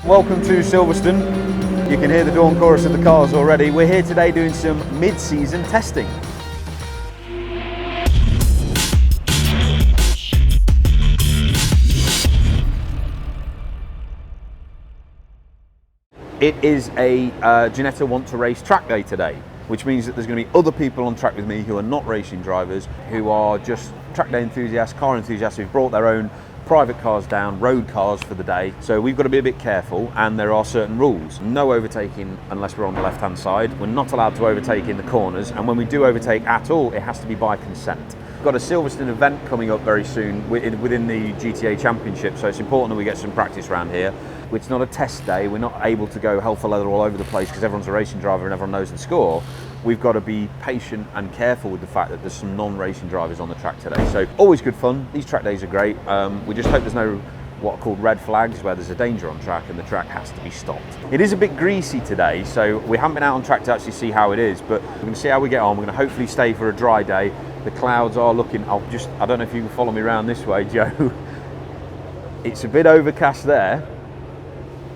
Welcome to Silverstone. You can hear the dawn chorus of the cars already. We're here today doing some mid-season testing. It is a Ginetta Want to Race track day today, which means that there's going to be other people on track with me who are not racing drivers, who are just track day enthusiasts, car enthusiasts who've brought their own private cars down, road cars for the day. So we've got to be a bit careful, and there are certain rules. No overtaking unless we're on the left-hand side. We're not allowed to overtake in the corners, and when we do overtake at all, it has to be by consent. We've got a Silverstone event coming up very soon within the GTA Championship, so it's important that we get some practice around here. It's not a test day. We're not able to go hell for leather all over the place because everyone's a racing driver and everyone knows the score. We've got to be patient and careful with the fact that there's some non-racing drivers on the track today. So always good fun. These track days are great. We just hope there's no what are called red flags where there's a danger on track and the track has to be stopped. It is a bit greasy today, so we haven't been out on track to actually see how it is, but we're going to see how we get on. We're going to hopefully stay for a dry day. The clouds are looking, I don't know if you can follow me around this way, Joe. It's a bit overcast there,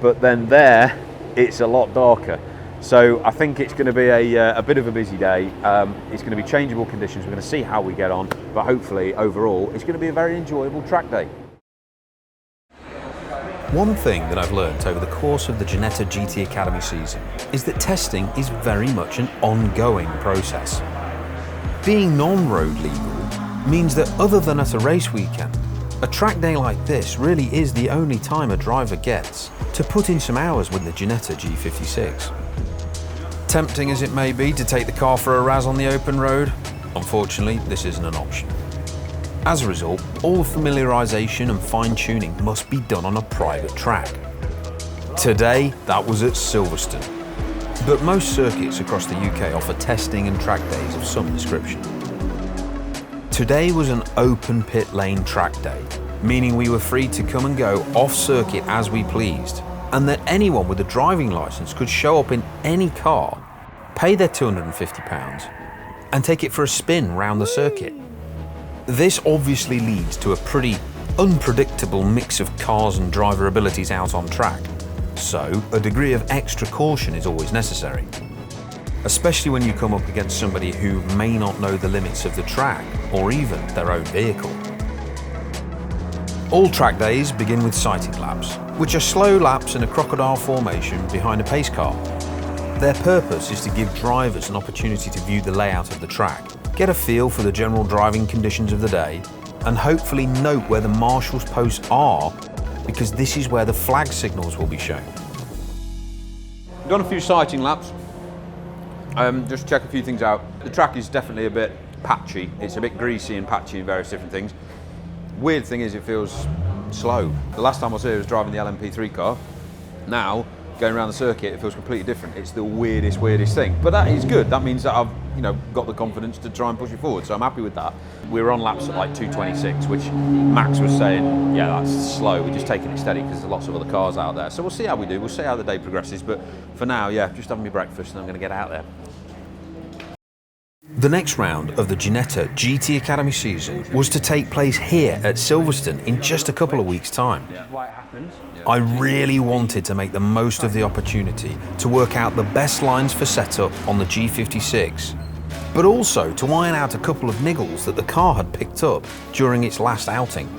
but then there it's a lot darker. So I think it's going to be a bit of a busy day. It's going to be changeable conditions. We're going to see how we get on, but hopefully overall it's going to be a very enjoyable track day. One thing that I've learnt over the course of the Ginetta GT Academy season is that testing is very much an ongoing process. Being non-road legal means that other than at a race weekend, a track day like this really is the only time a driver gets to put in some hours with the Ginetta G56. Tempting as it may be to take the car for a razz on the open road, unfortunately this isn't an option. As a result, all familiarisation and fine-tuning must be done on a private track. Today, that was at Silverstone, but most circuits across the UK offer testing and track days of some description. Today was an open pit lane track day, meaning we were free to come and go off circuit as we pleased, and that anyone with a driving licence could show up in any car, pay their £250 and take it for a spin round the circuit. This obviously leads to a pretty unpredictable mix of cars and driver abilities out on track, so a degree of extra caution is always necessary, especially when you come up against somebody who may not know the limits of the track or even their own vehicle. All track days begin with sighting laps, which are slow laps in a crocodile formation behind a pace car. Their purpose is to give drivers an opportunity to view the layout of the track, get a feel for the general driving conditions of the day, and hopefully note where the marshal's posts are, because this is where the flag signals will be shown. Done a few sighting laps. Just check a few things out. The track is definitely a bit patchy. It's a bit greasy and patchy in various different things. Weird thing is it feels slow. The last time I was here I was driving the LMP3 car. Now, going around the circuit, it feels completely different. It's the weirdest thing. But that is good. That means that I've got the confidence to try and push it forward. So I'm happy with that. We were on laps at like 2:26, which Max was saying, yeah, that's slow. We're just taking it steady because there's lots of other cars out there. So we'll see how we do. We'll see how the day progresses. But for now, yeah, just having my breakfast and I'm going to get out there. The next round of the Ginetta GT Academy season was to take place here at Silverstone in just a couple of weeks' time. I really wanted to make the most of the opportunity to work out the best lines for setup on the G56, but also to iron out a couple of niggles that the car had picked up during its last outing.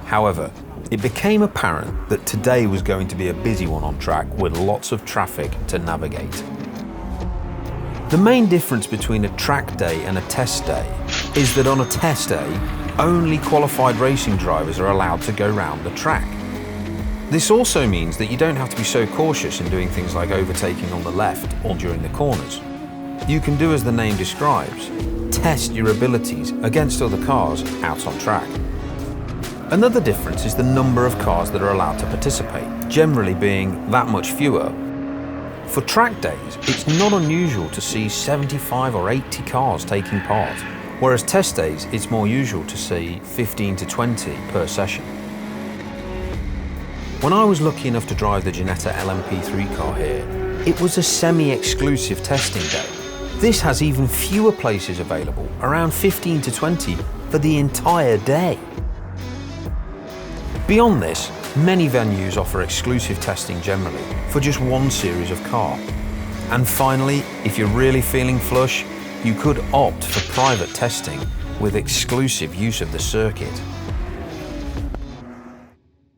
However, it became apparent that today was going to be a busy one on track with lots of traffic to navigate. The main difference between a track day and a test day is that on a test day, only qualified racing drivers are allowed to go round the track. This also means that you don't have to be so cautious in doing things like overtaking on the left or during the corners. You can do as the name describes, test your abilities against other cars out on track. Another difference is the number of cars that are allowed to participate, generally being that much fewer. For track days, it's not unusual to see 75 or 80 cars taking part, whereas test days, it's more usual to see 15 to 20 per session. When I was lucky enough to drive the Ginetta LMP3 car here, it was a semi-exclusive testing day. This has even fewer places available, around 15 to 20 for the entire day. Beyond this, Many venues offer exclusive testing generally for just one series of car. And finally, if you're really feeling flush, you could opt for private testing with exclusive use of the circuit.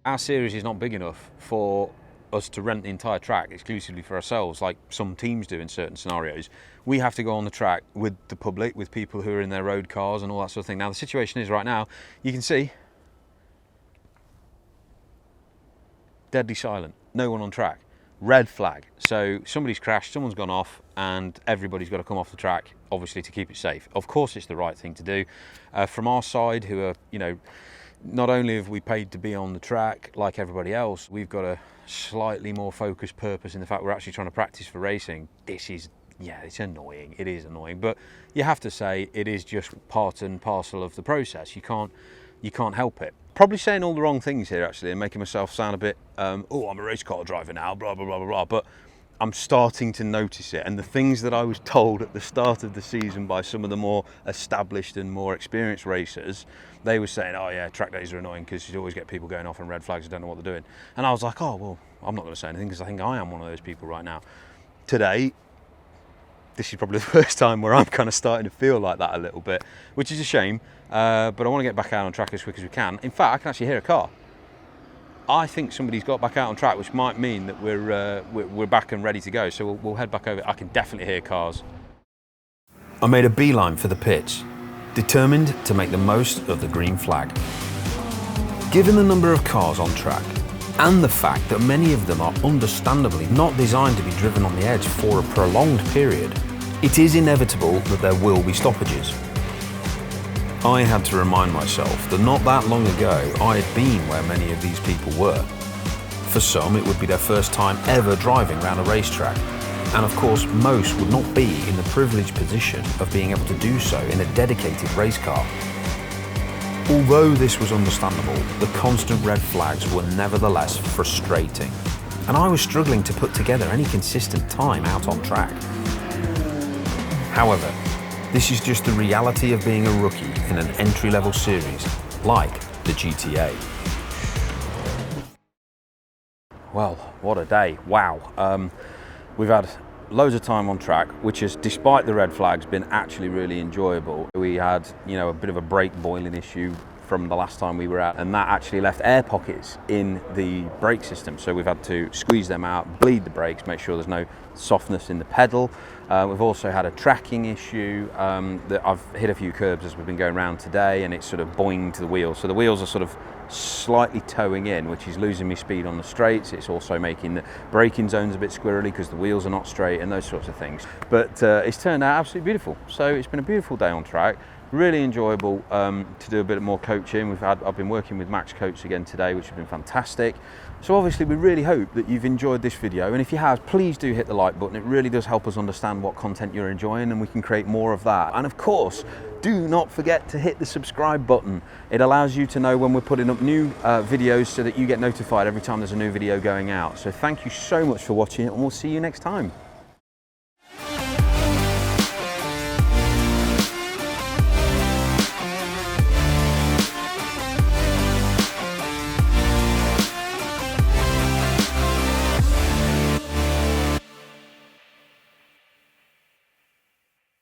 Our series is not big enough for us to rent the entire track exclusively for ourselves, like some teams do in certain scenarios. We have to go on the track with the public, with people who are in their road cars and all that sort of thing. Now the situation is right now, you can see, deadly silent, no one on track, red flag. So somebody's crashed, someone's gone off, and everybody's got to come off the track, obviously, to keep it safe. Of course it's the right thing to do. From our side, who are, you know, not only have we paid to be on the track like everybody else, we've got a slightly more focused purpose in the fact we're actually trying to practice for racing. This is, yeah, it's annoying, it is annoying, but you have to say it is just part and parcel of the process. You can't help it. Probably saying all the wrong things here actually and making myself sound a bit, oh, I'm a race car driver now, blah, blah, blah, blah, blah, but I'm starting to notice it. And the things that I was told at the start of the season by some of the more established and more experienced racers, they were saying, oh yeah, track days are annoying because you always get people going off on red flags who don't know what they're doing. And I was like, oh, well, I'm not going to say anything because I think I am one of those people right now. Today, this is probably the first time where I'm kind of starting to feel like that a little bit, which is a shame, but I want to get back out on track as quick as we can. In fact, I can actually hear a car. I think somebody's got back out on track, which might mean that we're back and ready to go. So we'll head back over. I can definitely hear cars. I made a beeline for the pits, determined to make the most of the green flag. Given the number of cars on track, and the fact that many of them are understandably not designed to be driven on the edge for a prolonged period, it is inevitable that there will be stoppages. I had to remind myself that not that long ago I had been where many of these people were. For some it would be their first time ever driving around a racetrack, and of course most would not be in the privileged position of being able to do so in a dedicated race car. Although this was understandable, the constant red flags were nevertheless frustrating, and I was struggling to put together any consistent time out on track. However, this is just the reality of being a rookie in an entry-level series like the GTA. Well, what a day, wow. We've had loads of time on track, which has, despite the red flags, been actually really enjoyable. We had, you know, a bit of a brake boiling issue from the last time we were out, and that actually left air pockets in the brake system. So we've had to squeeze them out, bleed the brakes, make sure there's no softness in the pedal. We've also had a tracking issue that I've hit a few curbs as we've been going around today, and it's sort of boinged to the wheels. So the wheels are sort of slightly towing in, which is losing me speed on the straights. It's also making the braking zones a bit squirrely because the wheels are not straight and those sorts of things. But it's turned out absolutely beautiful. So it's been a beautiful day on track. Really enjoyable to do a bit more coaching. I've been working with Max Coates again today, which has been fantastic. So obviously we really hope that you've enjoyed this video, and if you have, please do hit the like button. It really does help us understand what content you're enjoying, and we can create more of that. And of course, do not forget to hit the subscribe button. It allows you to know when we're putting up new videos so that you get notified every time there's a new video going out. So thank you so much for watching, and we'll see you next time.